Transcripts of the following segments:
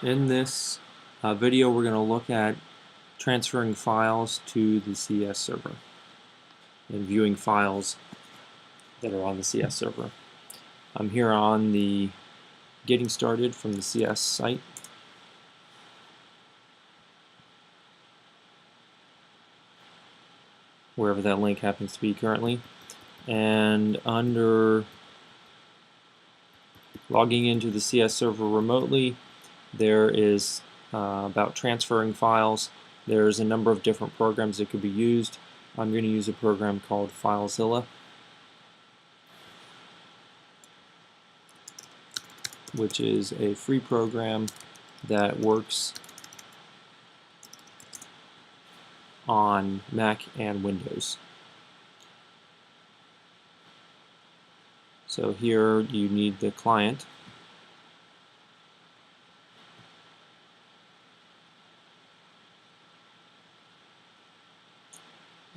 In this video, we're going to look at transferring files to the CS server and viewing files that are on the CS server. I'm here on the Getting Started from the CS site. Wherever that link happens to be currently. And under logging into the CS server remotely, there is about transferring files. There's a number of different programs that could be used. I'm going to use a program called FileZilla, which is a free program that works on Mac and Windows. So here you need the client.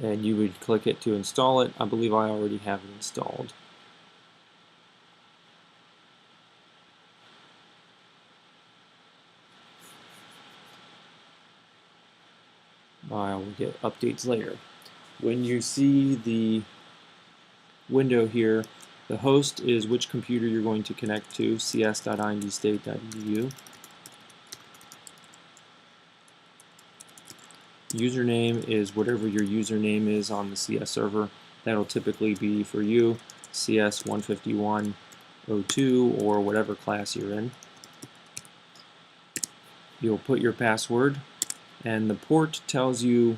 And you would click it to install it. I believe I already have it installed. I will get updates later. When you see the window here, the host is which computer you're going to connect to, cs.indstate.edu. Username is whatever your username is on the CS server. That'll typically be for you, CS15102 or whatever class you're in. You'll put your password, and the port tells you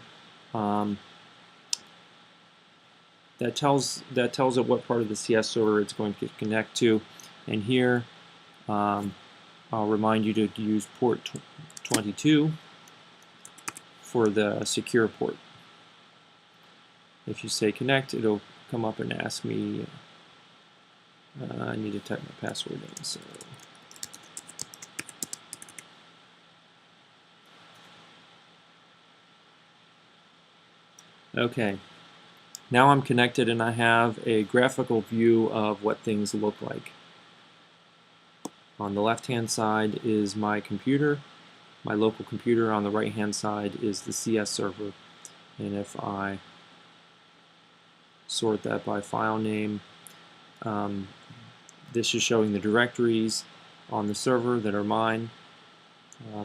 that tells it what part of the CS server it's going to connect to. And here I'll remind you to use port 22 for the secure port. If you say connect, it'll come up and ask me, I need to type my password in. So okay, now I'm connected and I have a graphical view of what things look like. On the left hand side is my computer, my local computer. On the right hand side is the CS server, and if I sort that by file name, this is showing the directories on the server that are mine.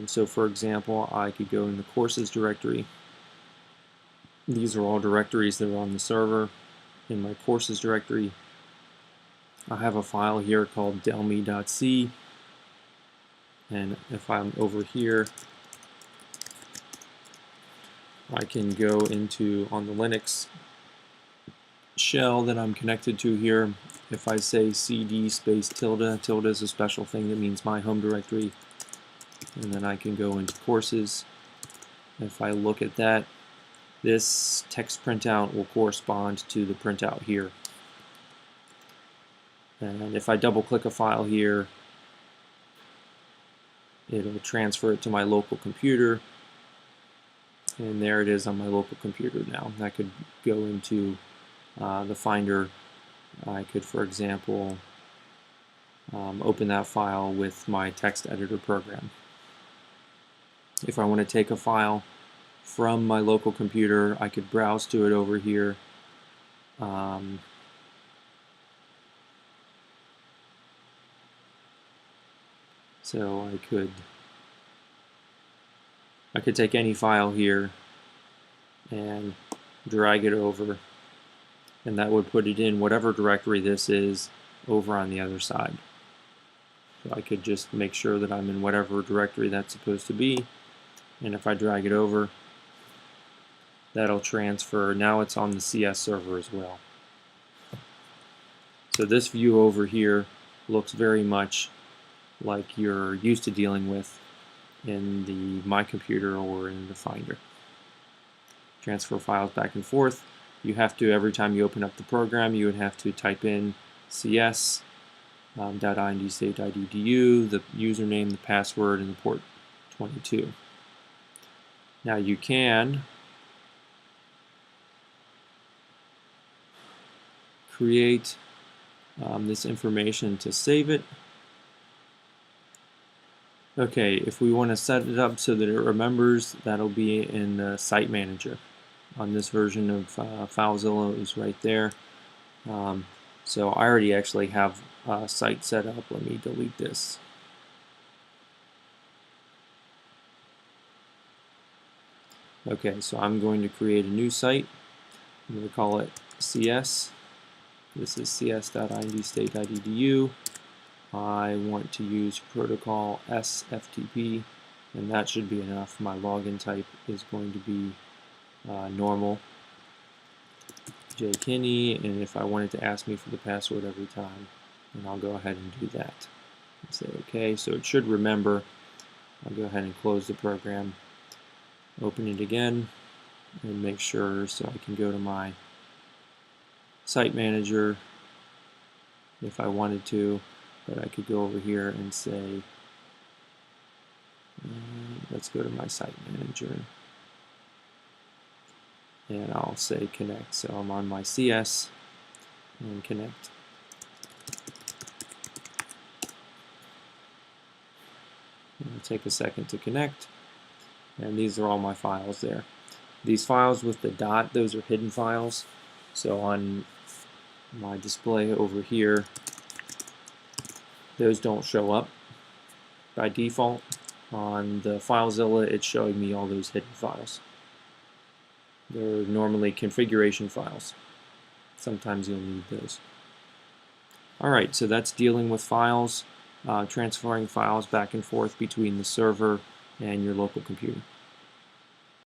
So for example, I could go in the courses directory. These are all directories that are on the server. In my courses directory, I have a file here called delme.c, and if I'm over here, I can go into, on the Linux shell that I'm connected to here, if I say cd space tilde, tilde is a special thing that means my home directory, and then I can go into courses. If I look at that, this text printout will correspond to the printout here. And if I double click a file here, it'll transfer it to my local computer, and there it is on my local computer now. I could go into the Finder. I could, for example, open that file with my text editor program. If I want to take a file from my local computer, I could browse to it over here. So I could take any file here and drag it over, and that would put it in whatever directory this is over on the other side. So I could just make sure that I'm in whatever directory that's supposed to be, and if I drag it over, that'll transfer. Now it's on the CS server as well. So this view over here looks very much like you're used to dealing with in the My Computer or in the Finder. Transfer files back and forth. You have to, every time you open up the program, you would have to type in cs.indstate.edu, the username, the password, and the port 22. Now you can create this information to save it. Okay, if we want to set it up so that it remembers, that'll be in the Site Manager. On this version of FileZilla, it was right there. So I already actually have a site set up. Let me delete this. Okay, so I'm going to create a new site. I'm going to call it CS. This is cs.indstate.edu. I want to use protocol SFTP, and that should be enough. My login type is going to be normal jkinney, and if I wanted to ask me for the password every time, then I'll go ahead and do that. And say OK, so it should remember. I'll go ahead and close the program, open it again, and make sure so I can go to my site manager if I wanted to, but I could go over here and say, let's go to my site manager, and I'll say connect. So I'm on my CS and connect. It'll take a second to connect, and these are all my files there. These files with the dot, those are hidden files. So on my display over here, those don't show up by default. On the FileZilla, it's showing me all those hidden files. They're normally configuration files. Sometimes you'll need those. Alright, so that's dealing with files, transferring files back and forth between the server and your local computer.